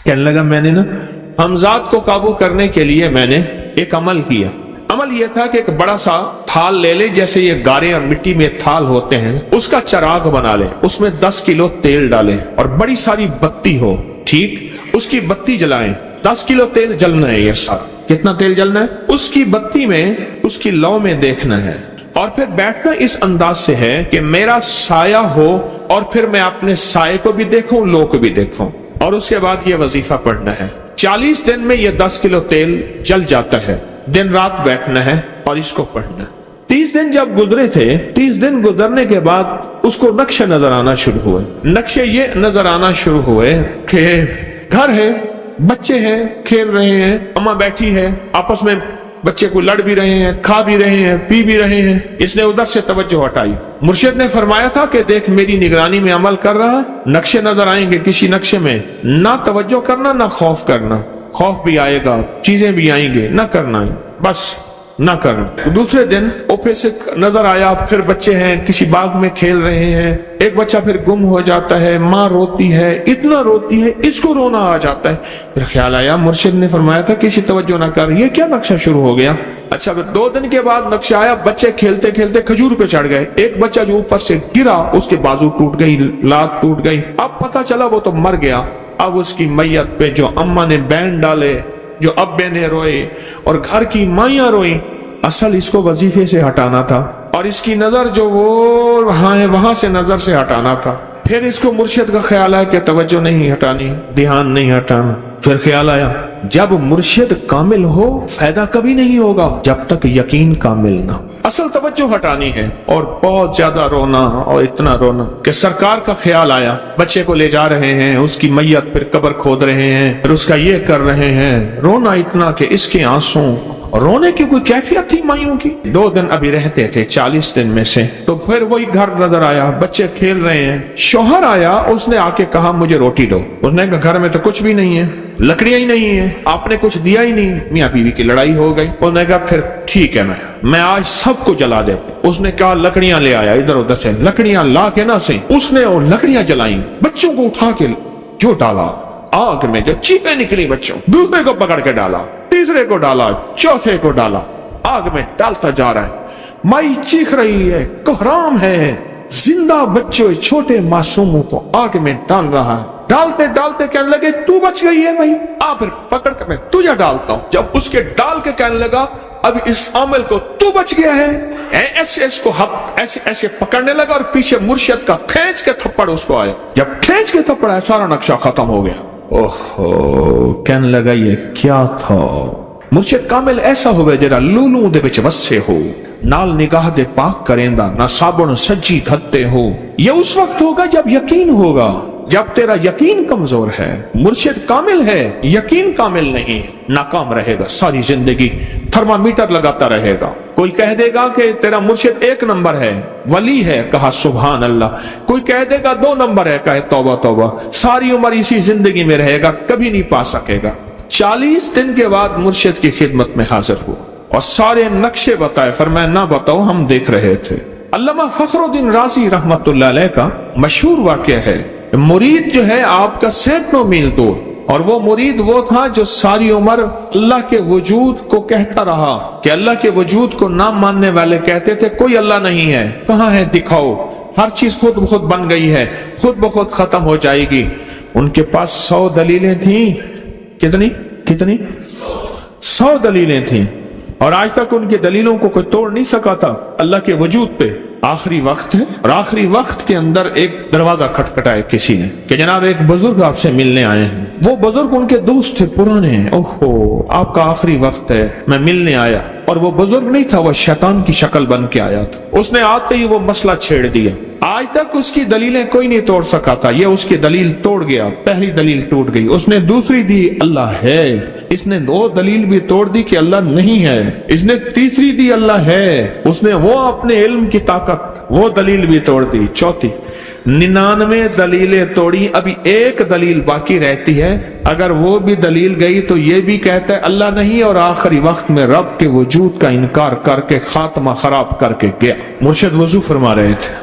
کہنے لگا میں نے نا حمزات کو قابو کرنے کے لیے میں نے ایک عمل کیا. عمل یہ تھا کہ ایک بڑا سا تھال لے لے، جیسے یہ گارے اور مٹی میں تھال ہوتے ہیں، اس کا چراغ بنا لے، اس میں 10 کلو تیل ڈالے اور بڑی ساری بتی ہو، ٹھیک، اس کی بتی جلائیں. 10 کلو تیل جلنا ہے. یہ سارا کتنا تیل جلنا ہے؟ اس کی بتی میں، اس کی لو میں دیکھنا ہے. اور پھر بیٹھنا اس انداز سے ہے کہ میرا سایہ ہو اور پھر میں اپنے سائے کو بھی دیکھوں، لو کو بھی دیکھوں. اور اس کے بعد یہ وظیفہ پڑھنا ہے. 40 دن میں یہ 10 کلو تیل جل جاتا ہے. دن رات بیٹھنا ہے اور اس کو پڑھنا. 30 دن جب گزرے تھے، 30 دن گزرنے کے بعد اس کو نقشے نظر آنا شروع ہوئے. نقشے یہ نظر آنا شروع ہوئے کہ گھر ہے، بچے ہیں، کھیل رہے ہیں، اماں بیٹھی ہے، آپس میں بچے کو لڑ بھی رہے ہیں، کھا بھی رہے ہیں، پی بھی رہے ہیں. اس نے ادھر سے توجہ ہٹائی. مرشد نے فرمایا تھا کہ دیکھ میری نگرانی میں عمل کر رہا ہے، نقشے نظر آئیں گے، کسی نقشے میں نہ توجہ کرنا نہ خوف کرنا. خوف بھی آئے گا، چیزیں بھی آئیں گے، نہ کرنا، بس نہ کرنا. دوسرے دن اوپے سے نظر آیا، پھر بچے ہیں کسی باغ میں کھیل رہے ہیں، ایک بچہ پھر گم ہو جاتا ہے، ماں روتی ہے، اتنا روتی ہے اس کو رونا آ جاتا ہے. پھر خیال آیا مرشد نے فرمایا تھا کسی توجہ نہ کر، یہ کیا نقشہ شروع ہو گیا. اچھا پھر 2 دن کے بعد نقشہ آیا، بچے کھیلتے کھیلتے کھجور پہ چڑھ گئے، ایک بچہ جو اوپر سے گرا اس کے بازو ٹوٹ گئی، لات ٹوٹ گئی. اب پتہ چلا وہ تو مر گیا. اب اس کی میت پہ جو اماں نے بین ڈالے، جو ابے نے روئے اور گھر کی مائیاں روئیں، اصل اس کو وظیفے سے ہٹانا تھا اور اس کی نظر جو وہ وہاں سے نظر سے ہٹانا تھا. پھر اس کو مرشد کا خیال آیا کہ توجہ نہیں ہٹانی، دھیان نہیں ہٹانا. پھر خیال آیا جب مرشد کامل ہو فائدہ کبھی نہیں ہوگا جب تک یقین کامل نہ. اصل توجہ ہٹانی ہے. اور بہت زیادہ رونا اور اتنا رونا کہ سرکار کا خیال آیا، بچے کو لے جا رہے ہیں، اس کی میت پھر قبر کھود رہے ہیں، پھر اس کا یہ کر رہے ہیں. رونا اتنا کہ اس کے آنسوں، رونے کی کوئی کیفیت تھی مائیوں کی. 2 دن ابھی رہتے تھے 40 دن میں سے. تو پھر وہی گھر نظر آیا، بچے کھیل رہے ہیں. شوہر آیا، اس نے آ کے کہا مجھے روٹی دو. اس نے کہا گھر میں تو کچھ بھی نہیں ہے، لکڑیاں ہی نہیں ہیں، آپ نے کچھ دیا ہی نہیں. میاں بیوی کی لڑائی ہو گئی. اس نے کہا پھر ٹھیک ہے میں آج سب کو جلا دے. اس نے کہا لکڑیاں لے آیا، ادھر ادھر سے لکڑیاں لا کے نہ سے اس نے وہ لکڑیاں جلائیں، بچوں کو اٹھا کے جو ڈالا آگ میں، جو چیخیں نکلی بچوں، دوسرے کو پکڑ کے ڈالا، تیسرے کو ڈالا، چوتھے کو ڈالا، آگ میں ڈالتا جا رہا ہے. مائی چیخ رہی ہے، کوہرام ہے، زندہ بچوں چھوٹے معصوموں کو آگ میں ڈال رہا ہے. ڈالتے ڈالتے کہنے لگے تو بچ گئی ہے بھائی، پھر پکڑ کے میں تجھے ڈالتا ہوں. جب اس کے ڈال کے کہنے لگا اب اس عامل کو تو بچ گیا ہے، ایسے اس کو ایسے ایسے پکڑنے لگا اور پیچھے مرشد کا کھینچ کے تھپڑ اس کو آیا. جب کھینچ کے تھپڑ آیا سارا نقشہ ختم ہو گیا. اوہو، کہنے لگا یہ کیا تھا. مرشد کامل ایسا ہوئے جڑا لولوں دے وچ وسے ہو، نال نگاہ دے پاک کریندا، نہ صابن سجی کھتے ہو. یہ اس وقت ہوگا جب یقین ہوگا، جب تیرا یقین کمزور ہے. مرشد کامل ہے، یقین کامل نہیں، ناکام رہے گا ساری زندگی، تھرمامیٹر لگاتا رہے گا. کوئی کہہ دے گا کہ تیرا مرشد 1 نمبر ہے، ولی ہے، کہا سبحان اللہ. کوئی کہہ دے گا 2 نمبر ہے، کہے توبہ توبہ. ساری عمر اسی زندگی میں رہے گا، کبھی نہیں پا سکے گا. 40 دن کے بعد مرشد کی خدمت میں حاضر ہوا اور سارے نقشے بتائے. فرمایا نہ بتاؤ، ہم دیکھ رہے تھے. علامہ فخر الدین رازی رحمت اللہ علیہ کا مشہور واقعہ ہے. مرید جو ہے آپ کا سینکڑوں میل دور، اور وہ مرید وہ تھا جو ساری عمر اللہ کے وجود کو کہتا رہا کہ اللہ کے وجود کو نہ ماننے والے کہتے تھے کوئی اللہ نہیں ہے، کہاں ہے دکھاؤ، ہر چیز خود بخود بن گئی ہے، خود بخود ختم ہو جائے گی. ان کے پاس 100 دلیلیں تھیں. کتنی 100 دلیلیں تھیں، اور آج تک ان کی دلیلوں کو کوئی توڑ نہیں سکا تھا اللہ کے وجود پہ. آخری وقت ہے اور آخری وقت کے اندر ایک دروازہ کھٹکھٹائے کسی نے کہ جناب ایک بزرگ آپ سے ملنے آئے ہیں. وہ بزرگ ان کے دوست تھے پرانے ہیں. اوہو، آپ کا آخری وقت ہے، میں ملنے آیا. اور وہ بزرگ نہیں تھا، وہ شیطان کی شکل بن کے آیا تھا. اس نے آتے ہی وہ مسئلہ چھیڑ دیا. آج تک اس کی دلیلیں کوئی نہیں توڑ سکا تھا، یہ اس کی دلیل توڑ گیا. پہلی دلیل ٹوٹ گئی. اس نے دوسری دی اللہ ہے. اس نے 2 دلیل بھی توڑ دی کہ اللہ نہیں ہے. اس نے تیسری دی اللہ ہے. اس نے وہ اپنے علم کی طاقت وہ دلیل بھی توڑ دی. چوتھی 99 دلیلیں توڑی، ابھی 1 دلیل باقی رہتی ہے. اگر وہ بھی دلیل گئی تو یہ بھی کہتا ہے اللہ نہیں، اور آخری وقت میں رب کے وجود کا انکار کر کے خاتمہ خراب کر کے گیا. مرشد وضو فرما رہے تھے.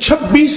26